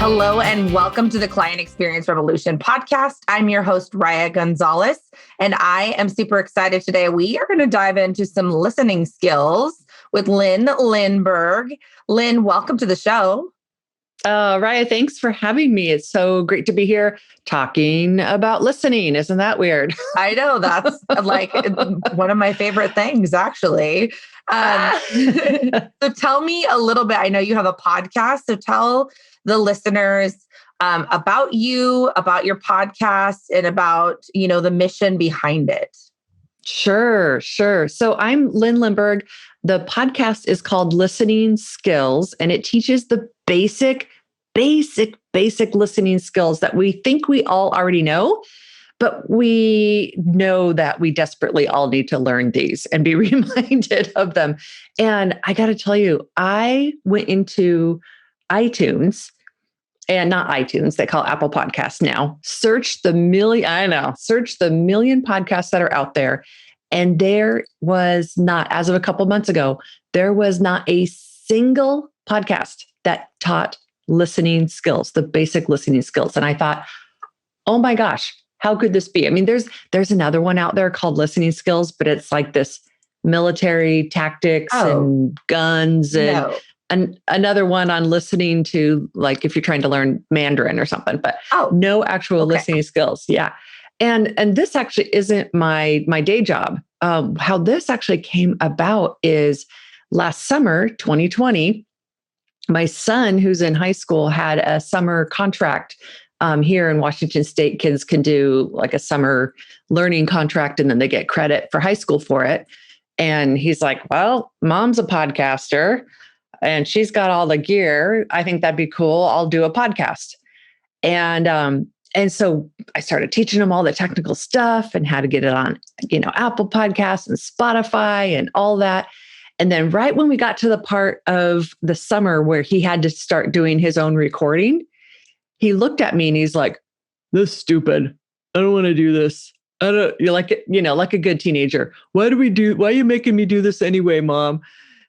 Hello and welcome to the Client Experience Revolution podcast. I'm your host, Raya Gonzalez, and I am super excited today. We are going to dive into some listening skills with Lynn Lindberg. Lynn, welcome to the show. Raya, thanks for having me. It's so great to be here talking about listening. Isn't that weird? I know that's like one of my favorite things, actually. So tell me a little bit. I know you have a podcast, so tell the listeners about you, about your podcast, and about, the mission behind it. Sure. So I'm Lynn Lindberg. The podcast is called Listening Skills, and it teaches the basic listening skills that we think we all already know, but we know that we desperately all need to learn these and be reminded of them. And I got to tell you, I went into iTunes, and not iTunes, they call Apple Podcasts now. Search the million podcasts that are out there. And there was not, as of a couple months ago, there was not a single podcast that taught listening skills, the basic listening skills. And I thought, oh my gosh, how could this be? I mean, there's another one out there called Listening Skills, but it's like this military tactics and guns and another one on listening to, like, if you're trying to learn Mandarin or something, but no actual listening skills. Yeah. And this actually isn't my day job. How this actually came about is last summer, 2020, my son, who's in high school, had a summer contract here in Washington State. Kids can do like a summer learning contract, and then they get credit for high school for it. And he's like, well, mom's a podcaster and she's got all the gear. I think that'd be cool. I'll do a podcast. And so I started teaching him all the technical stuff and how to get it on, Apple Podcasts and Spotify and all that. And then right when we got to the part of the summer where he had to start doing his own recording, he looked at me and he's like, "This is stupid. I don't want to do this. You're like a good teenager. Why are you making me do this anyway, Mom?"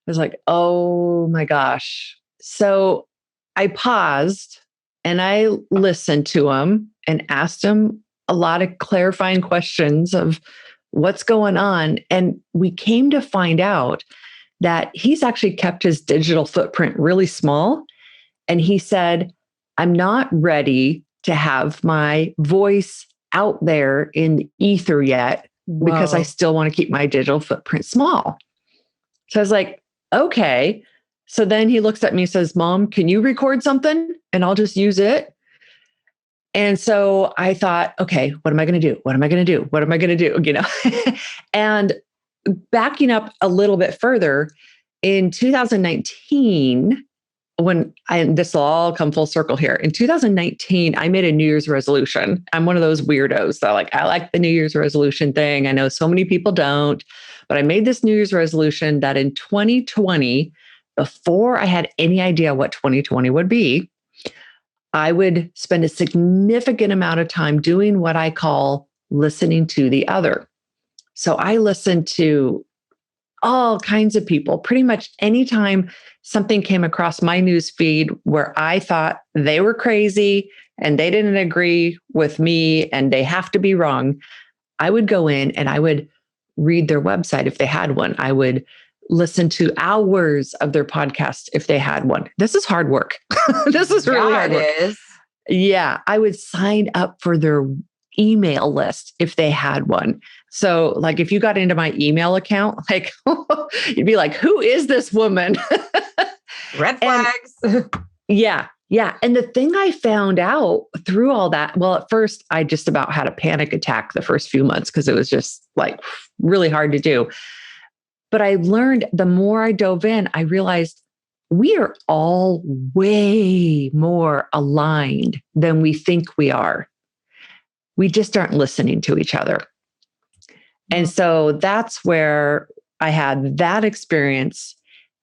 I was like, oh my gosh. So I paused and I listened to him and asked him a lot of clarifying questions of what's going on. And we came to find out that he's actually kept his digital footprint really small. And he said, I'm not ready to have my voice out there in the ether yet because I still want to keep my digital footprint small. So I was like, okay. So then he looks at me and says, Mom, can you record something and I'll just use it? And so I thought, okay, what am I going to do? What am I going to do? What am I going to do? And backing up a little bit further, in 2019, this will all come full circle here. In 2019, I made a New Year's resolution. I'm one of those weirdos that I like the New Year's resolution thing. I know so many people don't, but I made this New Year's resolution that in 2020, before I had any idea what 2020 would be, I would spend a significant amount of time doing what I call listening to the other. So I listened to all kinds of people. Pretty much anytime something came across my news feed where I thought they were crazy and they didn't agree with me and they have to be wrong, I would go in and I would read their website if they had one. I would listen to hours of their podcast if they had one. This is hard work. This is really hard work. It is. Yeah, I would sign up for their email list if they had one. So like if you got into my email account, like you'd be like, who is this woman? Red flags. Yeah. And the thing I found out through all that, well, at first I just about had a panic attack the first few months because it was just like really hard to do. But I learned the more I dove in, I realized we are all way more aligned than we think we are. We just aren't listening to each other. And so that's where I had that experience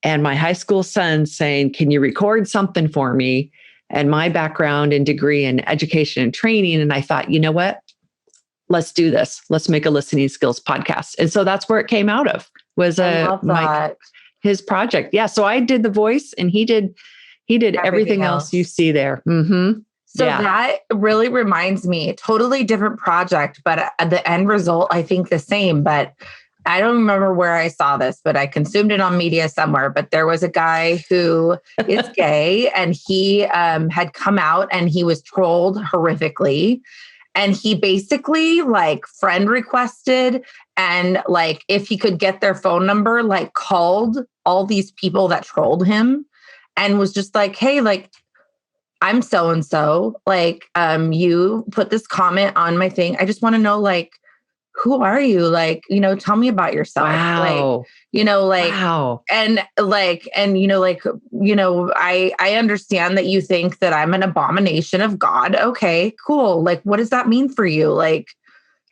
and my high school son saying, can you record something for me? And my background and degree in education and training. And I thought, you know what? Let's do this. Let's make a listening skills podcast. And so that's where it came out of, was his project. Yeah. So I did the voice and he did He did everything else you see there. Mm-hmm. So that really reminds me, totally different project, but the end result, I think the same. But I don't remember where I saw this, but I consumed it on media somewhere. But there was a guy who is gay, and he had come out and he was trolled horrifically. And he basically like friend requested, and like if he could get their phone number, like called all these people that trolled him and was just like, hey, like, I'm so-and-so, like, you put this comment on my thing. I just want to know, like, who are you? Like, tell me about yourself. Wow. Like, wow. And like, and, I understand that you think that I'm an abomination of God. Okay, cool. Like, what does that mean for you? Like,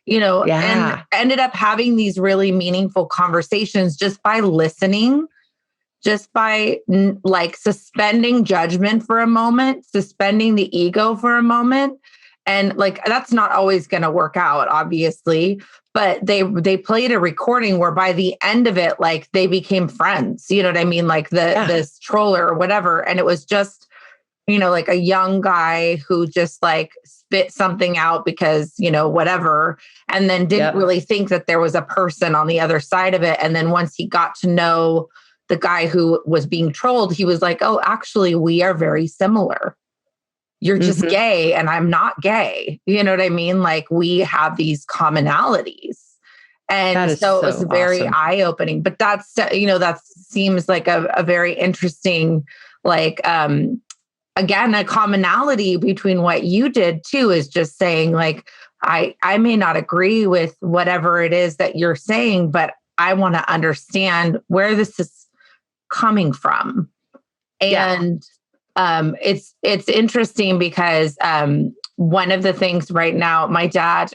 and ended up having these really meaningful conversations just by listening, just by like suspending judgment for a moment, suspending the ego for a moment. And like, that's not always going to work out, obviously, but they played a recording where by the end of it, like they became friends, you know what I mean? Like this troller or whatever. And it was just, like a young guy who just like spit something out because, whatever, and then didn't really think that there was a person on the other side of it. And then once he got to know the guy who was being trolled, he was like, oh, actually, we are very similar. You're just gay and I'm not gay. You know what I mean? Like we have these commonalities. And so it was very eye-opening, but that's, that seems like a very interesting, like, again, a commonality between what you did too, is just saying like, I may not agree with whatever it is that you're saying, but I want to understand where this is coming from. And it's interesting because one of the things right now, my dad,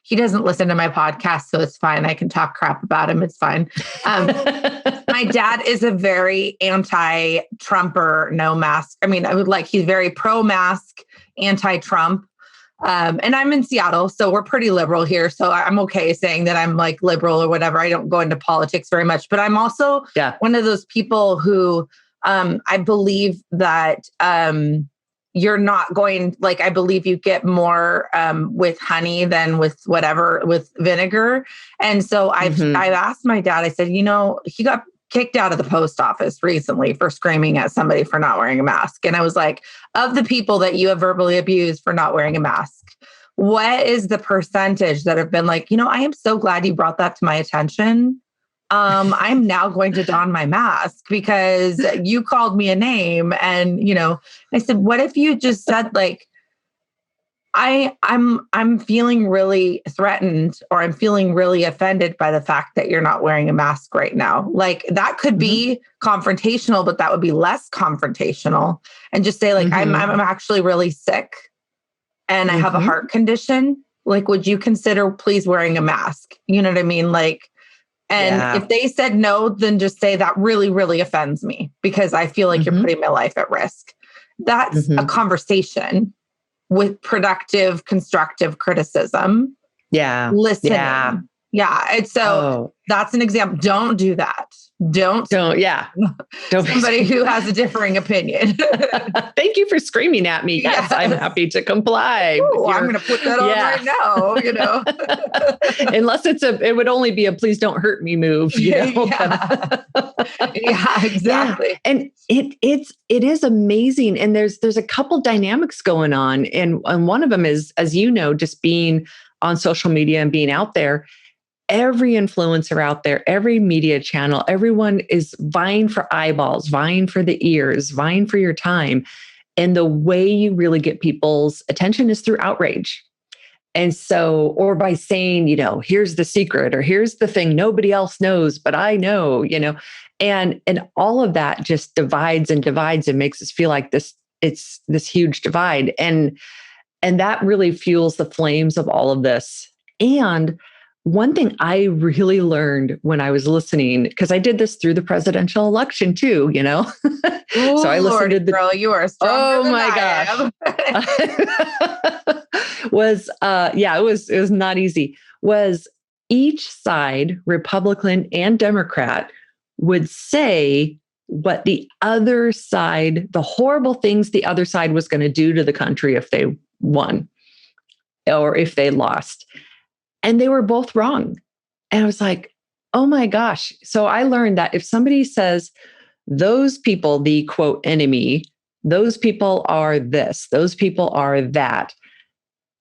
he doesn't listen to my podcast, so it's fine. I can talk crap about him. It's fine. My dad is a very anti-Trumper, no mask. I mean, he's very pro-mask, anti-Trump. And I'm in Seattle, so we're pretty liberal here. So I'm okay saying that I'm like liberal or whatever. I don't go into politics very much, but I'm also one of those people who I believe that you're not going, like, I believe you get more with honey than with vinegar. And so I've asked my dad, I said, he got kicked out of the post office recently for screaming at somebody for not wearing a mask. And I was like, of the people that you have verbally abused for not wearing a mask, what is the percentage that have been like, I am so glad you brought that to my attention. I'm now going to don my mask because you called me a name. And, I said, what if you just said like, I'm feeling really threatened, or I'm feeling really offended by the fact that you're not wearing a mask right now. Like that could be confrontational, but that would be less confrontational. And just say like, I'm actually really sick and I have a heart condition. Like, would you consider please wearing a mask? You know what I mean? Like, and if they said no, then just say that really, really offends me because I feel like you're putting my life at risk. That's a conversation with productive, constructive criticism. Yeah. Listening. Yeah. And so that's an example. Don't do that. Don't. Somebody who has a differing opinion. Thank you for screaming at me. Yes, I'm happy to comply. Ooh, I'm going to put that on right now, Unless it would only be a please don't hurt me move, Yeah, exactly. Yeah. And it is amazing. And there's a couple dynamics going on. And one of them is, as you know, just being on social media and being out there. Every influencer out there, every media channel, everyone is vying for eyeballs, vying for the ears, vying for your time. And the way you really get people's attention is through outrage. And so, or by saying, here's the secret, or here's the thing nobody else knows, but I know, and all of that just divides and makes us feel like it's this huge divide. And that really fuels the flames of all of this. And one thing I really learned when I was listening, because I did this through the presidential election too, Ooh, so I listened to the girl, you are stronger than I am. Was it was not easy. Was each side, Republican and Democrat, would say what the other side, the horrible things the other side was going to do to the country if they won or if they lost. And they were both wrong. And I was like, oh my gosh. So I learned that if somebody says those people, the quote enemy, those people are this, those people are that,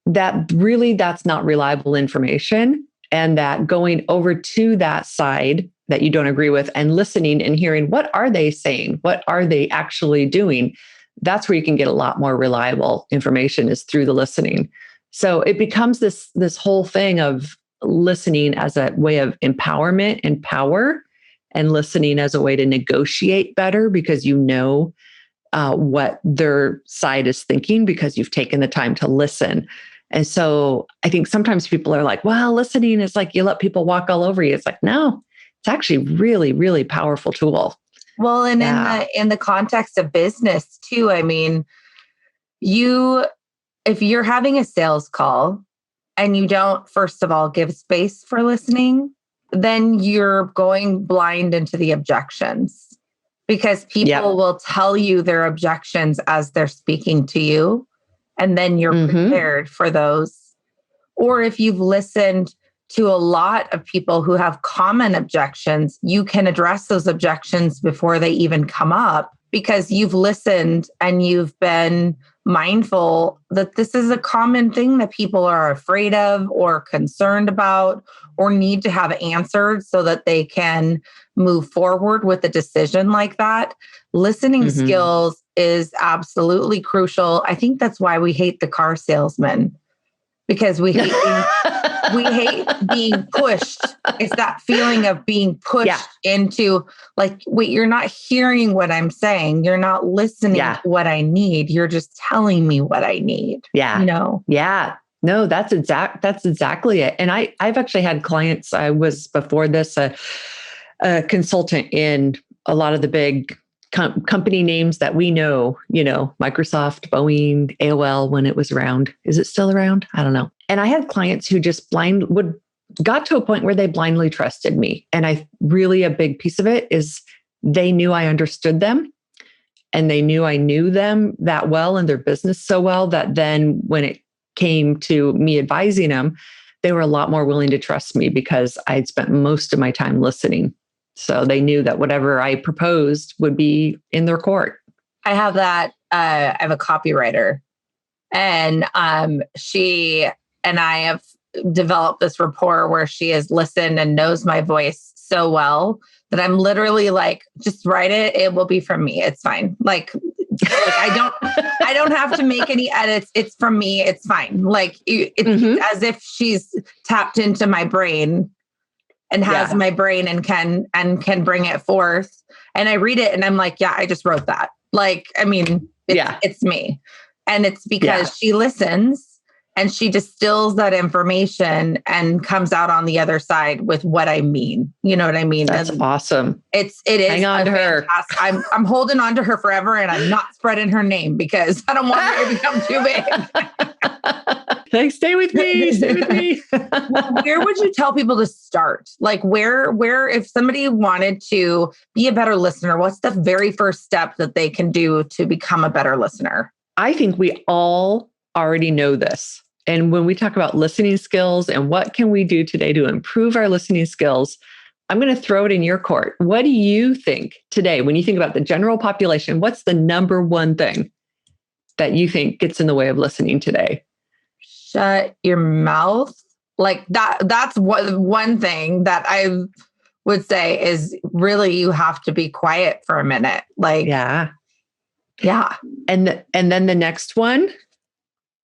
that's not reliable information. And that going over to that side that you don't agree with and listening and hearing, what are they saying? What are they actually doing? That's where you can get a lot more reliable information, is through the listening. So it becomes this whole thing of listening as a way of empowerment and power, and listening as a way to negotiate better because you know what their side is thinking because you've taken the time to listen. And so I think sometimes people are like, well, listening is like you let people walk all over you. It's like, no, it's actually really, really powerful tool. Well, and in the context of business too, I mean, if you're having a sales call and you don't, first of all, give space for listening, then you're going blind into the objections, because people will tell you their objections as they're speaking to you. And then you're prepared for those. Or if you've listened to a lot of people who have common objections, you can address those objections before they even come up, because you've listened and you've been mindful that this is a common thing that people are afraid of or concerned about or need to have answered so that they can move forward with a decision like that. Listening skills is absolutely crucial. I think that's why we hate the car salesman, because we hate being pushed. It's that feeling of being pushed into like, wait, you're not hearing what I'm saying. You're not listening to what I need. You're just telling me what I need. Yeah. You know? Yeah. No, that's exactly it. And I've actually had clients. I was before this a consultant in a lot of the big company names that we know, Microsoft, Boeing, AOL when it was around. Is it still around? I don't know. And I had clients who just got to a point where they blindly trusted me. And a big piece of it is they knew I understood them, and they knew I knew them that well and their business so well that then when it came to me advising them, they were a lot more willing to trust me because I'd spent most of my time listening. So they knew that whatever I proposed would be in their court. I have that. I have a copywriter, and she and I have developed this rapport where she has listened and knows my voice so well that I'm literally like, just write it. It will be from me. It's fine. Like I don't have to make any edits. It's from me. It's fine. Like it's as if she's tapped into my brain and has my brain and can bring it forth. And I read it and I'm like, yeah, I just wrote that. Like, I mean, it's me. And it's because she listens and she distills that information and comes out on the other side with what I mean. You know what I mean? That's awesome. It is. Hang on to her. I'm holding on to her forever, and I'm not spreading her name because I don't want her to become too big. Like, stay with me. Stay with me. Where would you tell people to start? Like where, if somebody wanted to be a better listener, what's the very first step that they can do to become a better listener? I think we all already know this. And when we talk about listening skills and what can we do today to improve our listening skills, I'm going to throw it in your court. What do you think today, when you think about the general population, what's the number one thing that you think gets in the way of listening today? Shut your mouth. Like that's one thing that I would say is really, you have to be quiet for a minute. Like, yeah. And then the next one.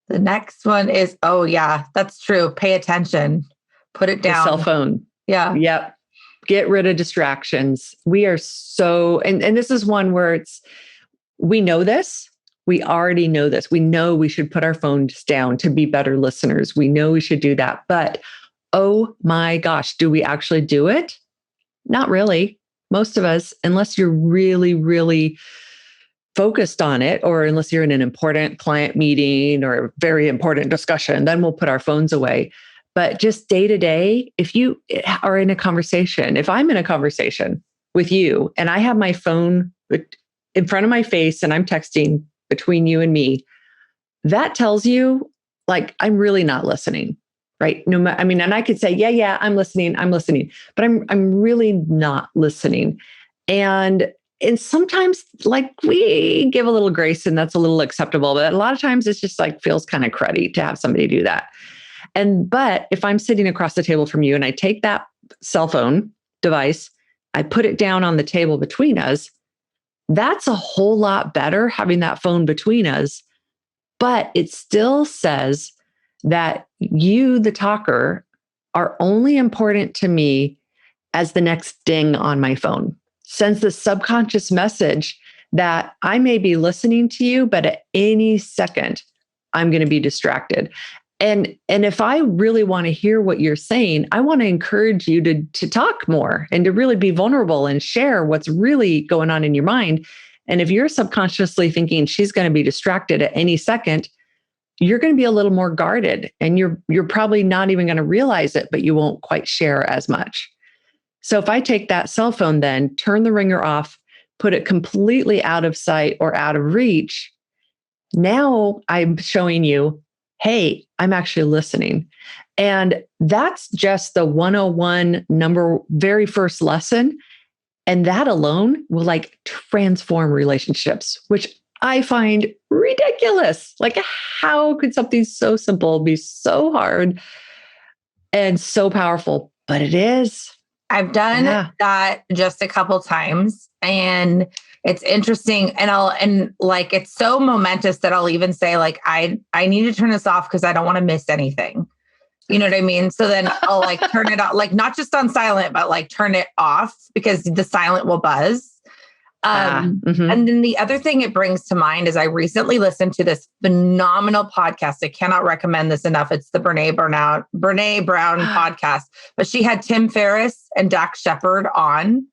The next one is, oh yeah, that's true. Pay attention. Put it down. The cell phone. Yeah. Yep. Get rid of distractions. We are so, and this is one where we know this. We already know this. We know we should put our phones down to be better listeners. We know we should do that. But oh my gosh, do we actually do it? Not really. Most of us, unless you're really, really focused on it, or unless you're in an important client meeting or a very important discussion, then we'll put our phones away. But just day to day, if you are in a conversation, if I'm in a conversation with you and I have my phone in front of my face and I'm texting between you and me, that tells you like, I'm really not listening, right? And I could say, yeah, I'm listening, but I'm really not listening. And sometimes like we give a little grace and that's a little acceptable, but a lot of times it's just like feels kind of cruddy to have somebody do that. But if I'm sitting across the table from you and I take that cell phone device, I put it down on the table between us, that's a whole lot better having that phone between us. But it still says that you, the talker, are only important to me as the next ding on my phone. Sends the subconscious message that I may be listening to you, but at any second, I'm going to be distracted. And if I really want to hear what you're saying, I want to encourage you to talk more and to really be vulnerable and share what's really going on in your mind. And if you're subconsciously thinking she's going to be distracted at any second, you're going to be a little more guarded and you're probably not even going to realize it, but you won't quite share as much. So if I take that cell phone, then turn the ringer off, put it completely out of sight or out of reach, now I'm showing you, hey, I'm actually listening. And that's just the 101 very first lesson. And that alone will like transform relationships, which I find ridiculous. Like, how could something so simple be so hard and so powerful? But it is. I've done that just a couple times and it's interesting. And like, it's so momentous that I'll even say like, I need to turn this off because I don't want to miss anything. You know what I mean? So then I'll like turn it off, like not just on silent, but like turn it off because the silent will buzz. And then the other thing it brings to mind is I recently listened to this phenomenal podcast. I cannot recommend this enough. It's the Brene Brown podcast, but she had Tim Ferriss and Dax Shepard on.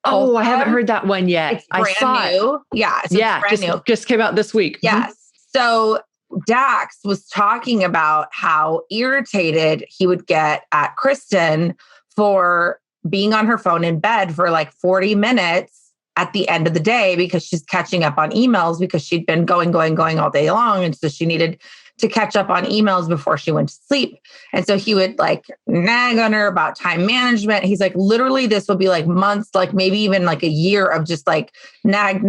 Oh, I haven't heard that one yet. It's brand new. Yeah. So yeah. It's brand new. Just came out this week. Yes. So Dax was talking about how irritated he would get at Kristen for being on her phone in bed for like 40 minutes at the end of the day because she's catching up on emails because she'd been going all day long. And so she needed to catch up on emails before she went to sleep. And so he would like nag on her about time management. He's like, literally, this will be like months, like maybe even like a year of just like nag.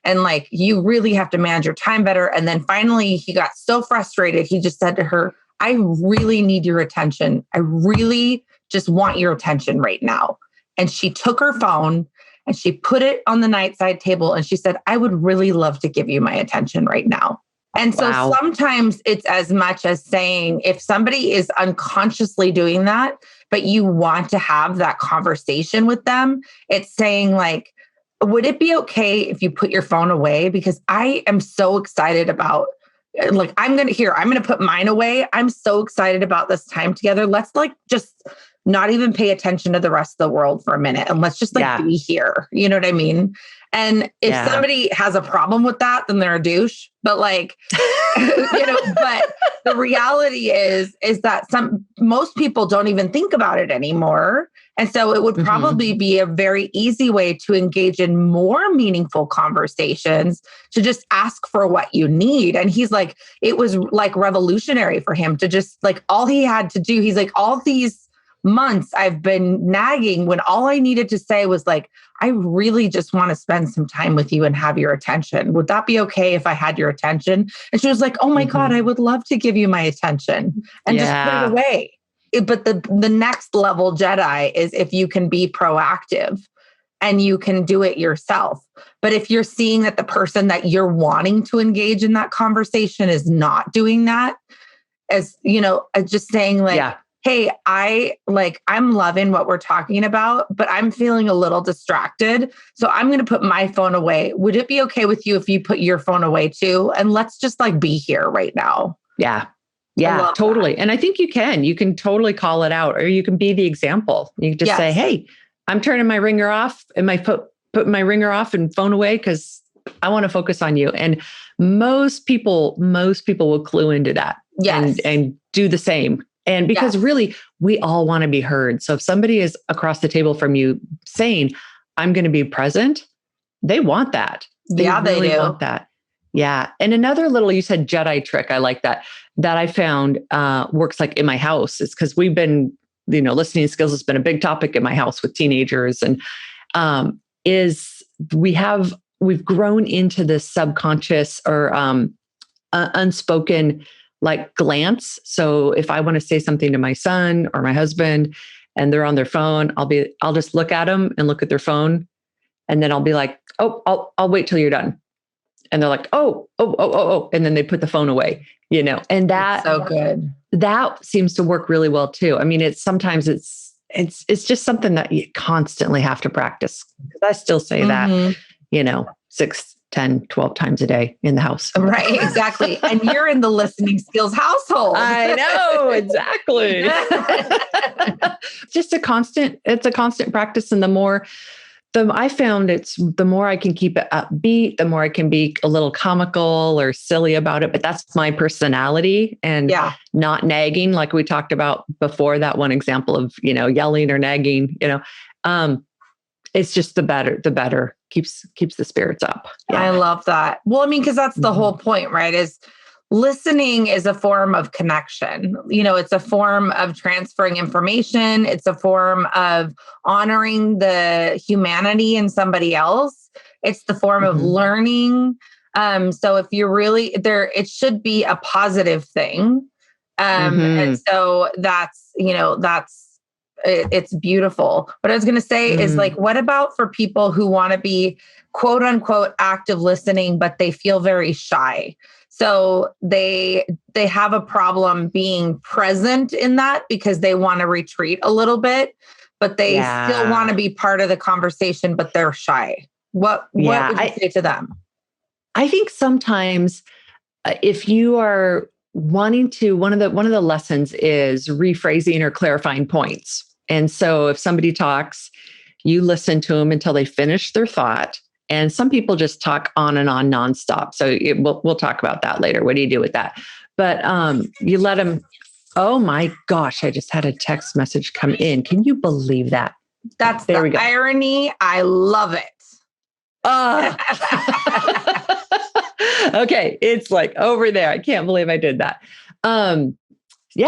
And like, you really have to manage your time better. And then finally he got so frustrated. He just said to her, I really need your attention. I really just want your attention right now. And she took her phone and she put it on the nightside table. And she said, I would really love to give you my attention right now. And so sometimes it's as much as saying, if somebody is unconsciously doing that, but you want to have that conversation with them, it's saying like, would it be okay if you put your phone away? Because I am so excited about like, I'm going to put mine away. I'm so excited about this time together. Let's like just not even pay attention to the rest of the world for a minute. And let's just like be here. You know what I mean? And if somebody has a problem with that, then they're a douche. But like, but the reality is that most people don't even think about it anymore. And so it would probably be a very easy way to engage in more meaningful conversations, to just ask for what you need. And he's like, it was like revolutionary for him to just like, all he had to do, he's like, all these months I've been nagging when all I needed to say was like, I really just want to spend some time with you and have your attention. Would that be okay if I had your attention? And she was like, oh my God, I would love to give you my attention, and just put it away. But the next level Jedi is if you can be proactive and you can do it yourself. But if you're seeing that the person that you're wanting to engage in that conversation is not doing that, as you know, just saying like, hey, I'm loving what we're talking about, but I'm feeling a little distracted. So I'm going to put my phone away. Would it be okay with you if you put your phone away too? And let's just like be here right now. Yeah. Yeah, totally. That. And I think you can totally call it out, or you can be the example. You can just say, hey, I'm turning my ringer off and put my ringer off and phone away because I want to focus on you. And most people will clue into that and do the same. And because really, we all want to be heard. So if somebody is across the table from you saying, I'm going to be present, they want that. They really want that. Yeah. And another little, you said Jedi trick. I like that I found works like in my house is because we've been, listening skills has been a big topic in my house with teenagers. And we've grown into this subconscious or unspoken like glance. So if I want to say something to my son or my husband and they're on their phone, I'll just look at them and look at their phone. And then I'll be like, oh, I'll wait till you're done. And they're like, oh. And then they put the phone away, and that's so good. That seems to work really well too. I mean, sometimes it's just something that you constantly have to practice. I still say that, 6, 10, 12 times a day in the house. Right, exactly. And you're in the listening skills household. I know, exactly. It's a constant practice. And I found the more I can keep it upbeat, the more I can be a little comical or silly about it. But that's my personality and not nagging, like we talked about before, that one example of, yelling or nagging, it's just the better keeps the spirits up. Yeah. I love that. Well, I mean, because that's the whole point, right? Is listening is a form of connection. It's a form of transferring information. It's a form of honoring the humanity in somebody else. It's the form of learning. So if you're really there, it should be a positive thing. And so it's beautiful. What I was going to say is like, what about for people who want to be quote unquote active listening, but they feel very shy? So they have a problem being present in that because they want to retreat a little bit, but they still want to be part of the conversation, but they're shy. What would you say to them? I think sometimes if you are wanting to, one of the lessons is rephrasing or clarifying points. And so if somebody talks, you listen to them until they finish their thought. And some people just talk on and on nonstop. So we'll talk about that later. What do you do with that? But you let them. Oh my gosh! I just had a text message come in. Can you believe that? That's the irony. I love it. Okay, it's like over there. I can't believe I did that.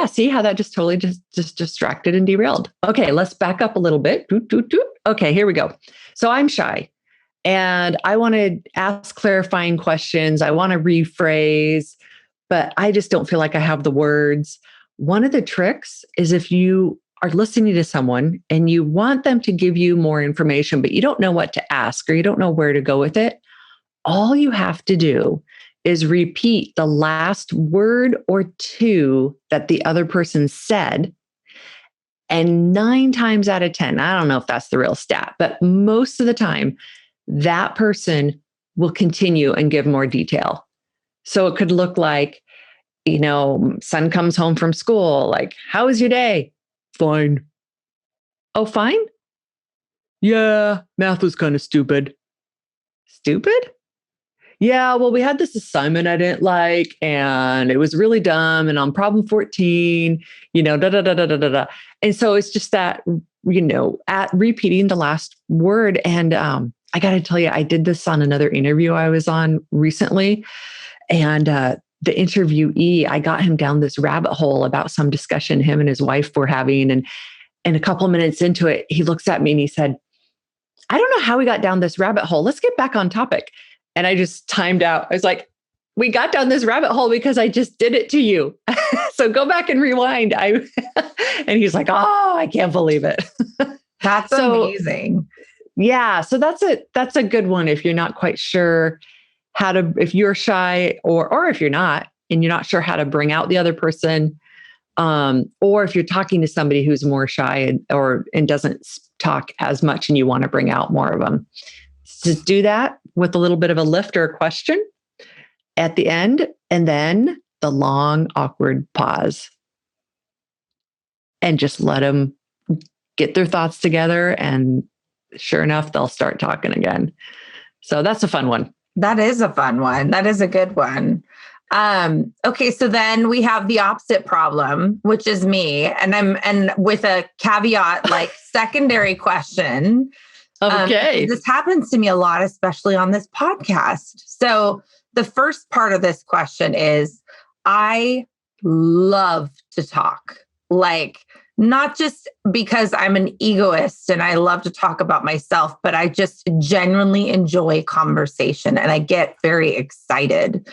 See how that just totally just distracted and derailed. Okay, let's back up a little bit. Okay, here we go. So I'm shy. And I want to ask clarifying questions. I want to rephrase, but I just don't feel like I have the words. One of the tricks is if you are listening to someone and you want them to give you more information, but you don't know what to ask or you don't know where to go with it, all you have to do is repeat the last word or two that the other person said. And 9 times out of 10, I don't know if that's the real stat, but most of the time, that person will continue and give more detail. So it could look like, son comes home from school, like, how was your day? Fine. Oh, fine? Yeah, math was kind of stupid. Stupid? Yeah, well, we had this assignment I didn't like, and it was really dumb. And on problem 14, da da da da da da da. And so it's just that, at repeating the last word. And I got to tell you, I did this on another interview I was on recently. And the interviewee, I got him down this rabbit hole about some discussion him and his wife were having. And a couple of minutes into it, he looks at me and he said, I don't know how we got down this rabbit hole. Let's get back on topic. And I just timed out. I was like, we got down this rabbit hole because I just did it to you. So go back and rewind. And he's like, oh, I can't believe it. That's amazing. Yeah. So that's a good one. If you're not quite sure if you're shy or if you're not, and you're not sure how to bring out the other person, or if you're talking to somebody who's more shy and doesn't talk as much and you want to bring out more of them, just do that with a little bit of a lift or a question at the end, and then the long, awkward pause. And just let them get their thoughts together. And sure enough, they'll start talking again. So that's a fun one. That is a fun one. That is a good one. Okay, so then we have the opposite problem, which is me, and with a caveat, like secondary question. Okay. This happens to me a lot, especially on this podcast. So the first part of this question is, I love to talk, like not just because I'm an egoist and I love to talk about myself, but I just genuinely enjoy conversation and I get very excited.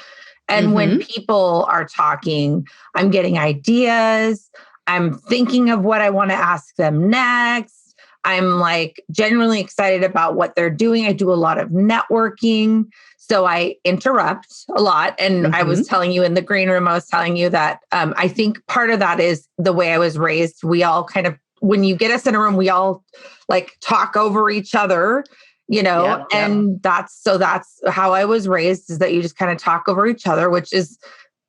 And when people are talking, I'm getting ideas. I'm thinking of what I want to ask them next. I'm like genuinely excited about what they're doing. I do a lot of networking. So I interrupt a lot. And I was telling you in the green room, I was telling you that I think part of that is the way I was raised. We all kind of, when you get us in a room, we all like talk over each other, and that's how I was raised, is that you just kind of talk over each other, which is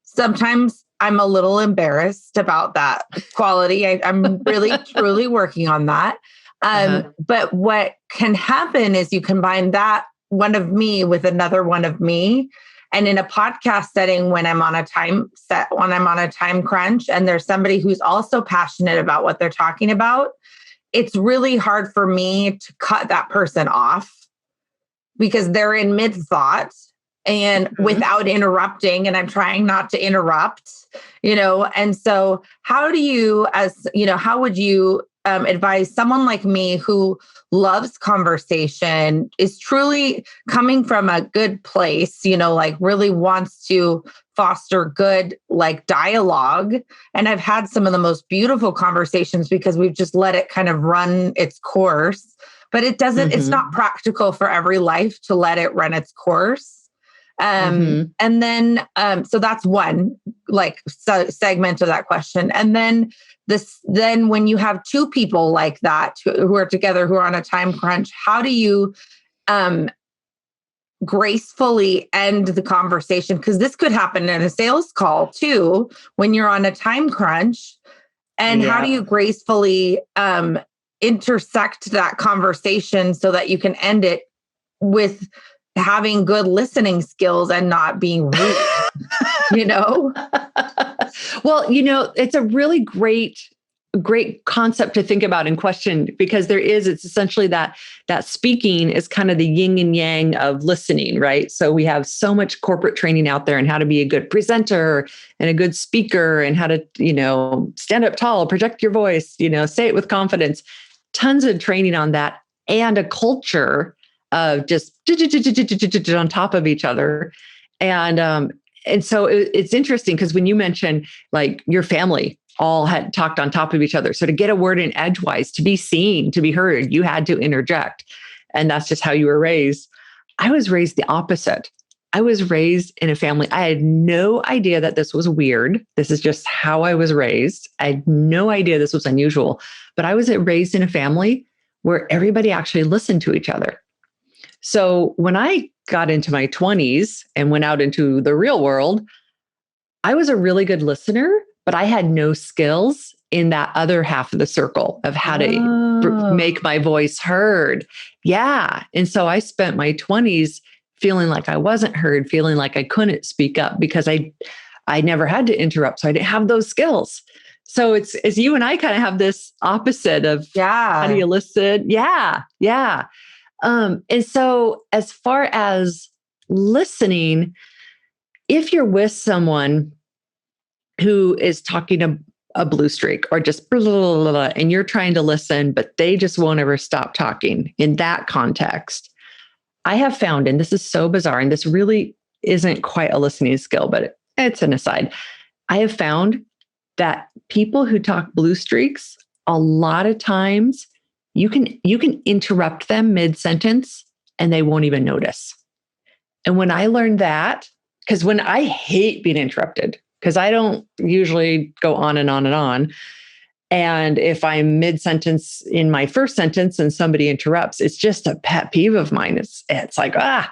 sometimes I'm a little embarrassed about that quality. I'm really, truly working on that. But what can happen is you combine that one of me with another one of me. And in a podcast setting, when I'm on a time crunch and there's somebody who's also passionate about what they're talking about, it's really hard for me to cut that person off because they're in mid thought and without interrupting. And I'm trying not to interrupt, and so how would you advise someone like me who loves conversation, is truly coming from a good place, like really wants to foster good, like dialogue. And I've had some of the most beautiful conversations because we've just let it kind of run its course, but it's not practical for every life to let it run its course. And then, so that's one segment of that question. And then when you have two people like that who are together, who are on a time crunch, how do you gracefully end the conversation? Because this could happen in a sales call too, when you're on a time crunch. And how do you gracefully intersect that conversation so that you can end it with having good listening skills and not being rude, Well, it's a really great concept to think about and question, because it's essentially that speaking is kind of the yin and yang of listening, right? So we have so much corporate training out there on how to be a good presenter and a good speaker and how to, stand up tall, project your voice, say it with confidence, tons of training on that, and a culture of just on top of each other. And so it's interesting because when you mention like your family all had talked on top of each other. So to get a word in edgewise, to be seen, to be heard, you had to interject. And that's just how you were raised. I was raised the opposite. I was raised in a family. I had no idea that this was weird. This is just how I was raised. I had no idea this was unusual, but I was raised in a family where everybody actually listened to each other. So when I got into my 20s and went out into the real world, I was a really good listener, but I had no skills in that other half of the circle of how to make my voice heard. Yeah. And so I spent my 20s feeling like I wasn't heard, feeling like I couldn't speak up because I never had to interrupt. So I didn't have those skills. So it's as you and I kind of have this opposite of how do you listen? Yeah. Yeah. And so as far as listening, if you're with someone who is talking a blue streak or just blah, blah, blah, blah, and you're trying to listen, but they just won't ever stop talking in that context, I have found, and this is so bizarre, and this really isn't quite a listening skill, but it's an aside. I have found that people who talk blue streaks, a lot of times you can interrupt them mid-sentence and they won't even notice. And when I learned that, because when I hate being interrupted, because I don't usually go on and on and on. And if I'm mid-sentence in my first sentence and somebody interrupts, it's just a pet peeve of mine. It's like, I'm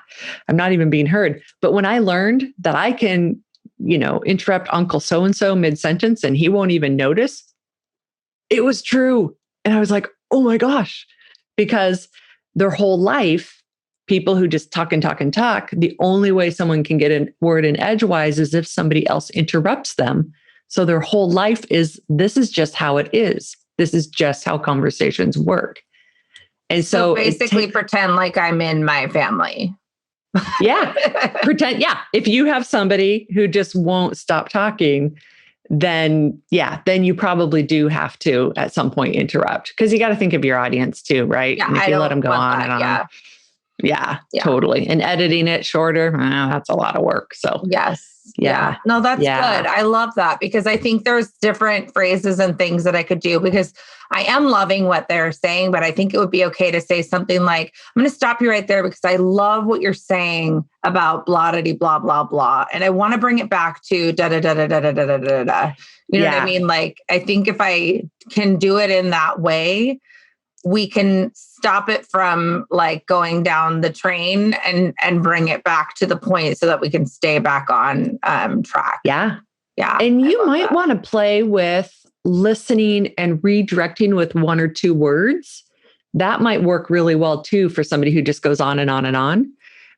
not even being heard. But when I learned that I can, interrupt Uncle so-and-so mid-sentence and he won't even notice, it was true. And I was like, oh my gosh, because their whole life, people who just talk and talk and talk, the only way someone can get a word in edgewise is if somebody else interrupts them. So their whole life is, this is just how it is. This is just how conversations work. And so basically pretend like I'm in my family. Yeah. Pretend. Yeah. If you have somebody who just won't stop talking, then you probably do have to at some point interrupt, because you got to think of your audience too, right? Yeah, and if you let them go on and on. Yeah, totally. And editing it shorter, that's a lot of work. So yes. Yeah. No, that's good. I love that, because I think there's different phrases and things that I could do, because I am loving what they're saying, but I think it would be okay to say something like, I'm going to stop you right there because I love what you're saying about blah, blah, blah, blah, blah. And I want to bring it back to da, da, da, da, da, da, da, da, da. You know what I mean? Like, I think if I can do it in that way, we can stop it from like going down the train and bring it back to the point so that we can stay back on track. Yeah. Yeah. And you might want to play with listening and redirecting with one or two words. That might work really well too for somebody who just goes on and on and on,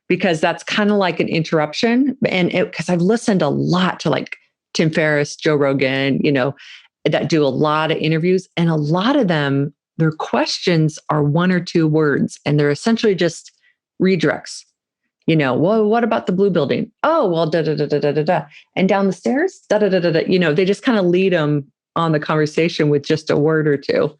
because that's kind of like an interruption. And because I've listened a lot to like Tim Ferriss, Joe Rogan, that do a lot of interviews, and a lot of them, their questions are one or two words, and they're essentially just redirects. Well, what about the blue building? Oh, well, da da da da da da da. And down the stairs, da da da da da. They just kind of lead them on the conversation with just a word or two,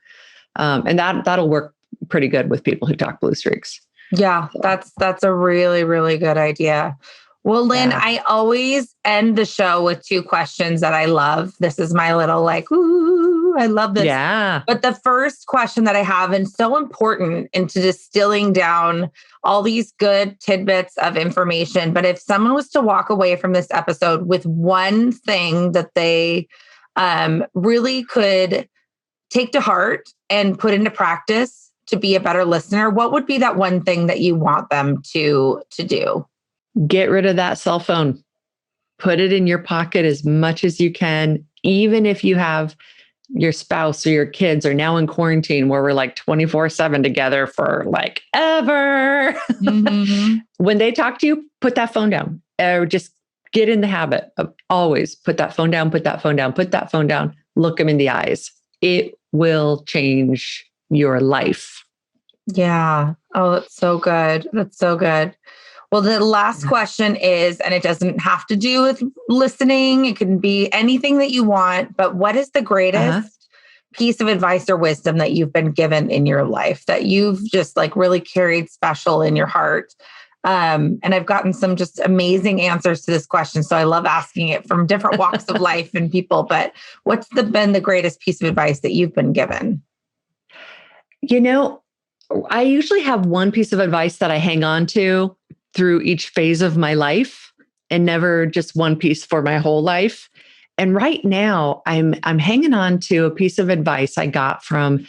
and that'll work pretty good with people who talk blue streaks. Yeah, that's a really, really good idea. Well, Lynn, I always end the show with two questions that I love. This is my little like, ooh, I love this. Yeah. But the first question that I have, and so important into distilling down all these good tidbits of information, but if someone was to walk away from this episode with one thing that they really could take to heart and put into practice to be a better listener, what would be that one thing that you want them to do? Get rid of that cell phone. Put it in your pocket as much as you can, even if you have your spouse or your kids are now in quarantine where we're like 24/7 together for like ever. Mm-hmm. When they talk to you, put that phone down, or just get in the habit of always put that phone down, put that phone down, put that phone down, look them in the eyes. It will change your life. Yeah. Oh, that's so good. That's so good. Well, the last question is, and it doesn't have to do with listening. It can be anything that you want, but what is the greatest piece of advice or wisdom that you've been given in your life that you've just like really carried special in your heart? And I've gotten some just amazing answers to this question. So I love asking it from different walks of life and people, but what's been the greatest piece of advice that you've been given? I usually have one piece of advice that I hang on to through each phase of my life, and never just one piece for my whole life. And right now I'm hanging on to a piece of advice I got from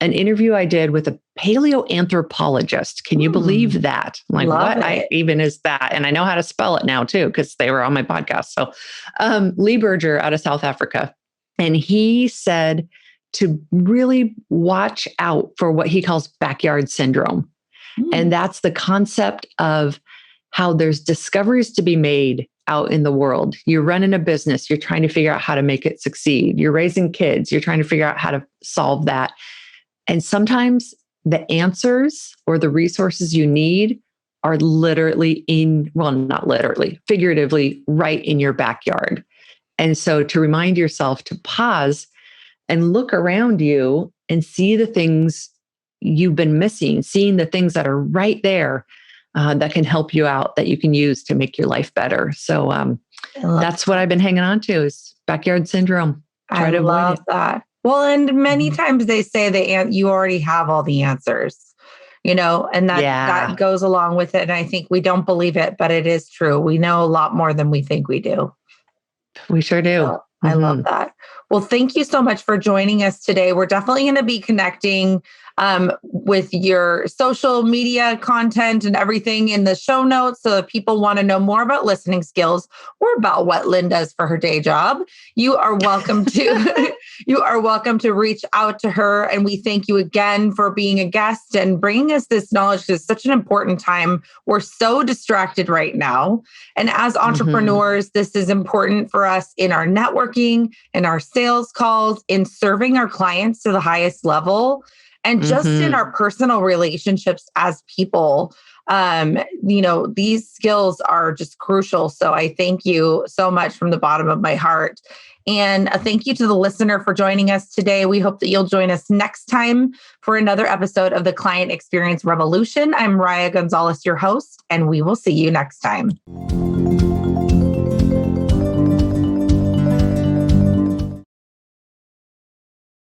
an interview I did with a paleoanthropologist. Can you believe that? I'm like, what even is that? And I know how to spell it now too, because they were on my podcast. So Lee Berger out of South Africa. And he said to really watch out for what he calls backyard syndrome. And that's the concept of how there's discoveries to be made out in the world. You're running a business. You're trying to figure out how to make it succeed. You're raising kids. You're trying to figure out how to solve that. And sometimes the answers or the resources you need are literally not literally, figuratively right in your backyard. And so to remind yourself to pause and look around you and see the things you've been missing, seeing the things that are right there that can help you out, that you can use to make your life better. So that's what I've been hanging on to is backyard syndrome. I love that. Well, and many times they say you already have all the answers, and that goes along with it. And I think we don't believe it, but it is true. We know a lot more than we think we do. We sure do. So, I love that. Well, thank you so much for joining us today. We're definitely going to be connecting with your social media content and everything in the show notes. So if people want to know more about listening skills or about what Lynn does for her day job, you are welcome to you are welcome to reach out to her. And we thank you again for being a guest and bringing us this knowledge. It's such an important time. We're so distracted right now. And as entrepreneurs, this is important for us in our networking, in our sales calls, in serving our clients to the highest level, and just in our personal relationships as people. These skills are just crucial. So I thank you so much from the bottom of my heart. And a thank you to the listener for joining us today. We hope that you'll join us next time for another episode of the Client Experience Revolution. I'm Raya Gonzalez, your host, and we will see you next time.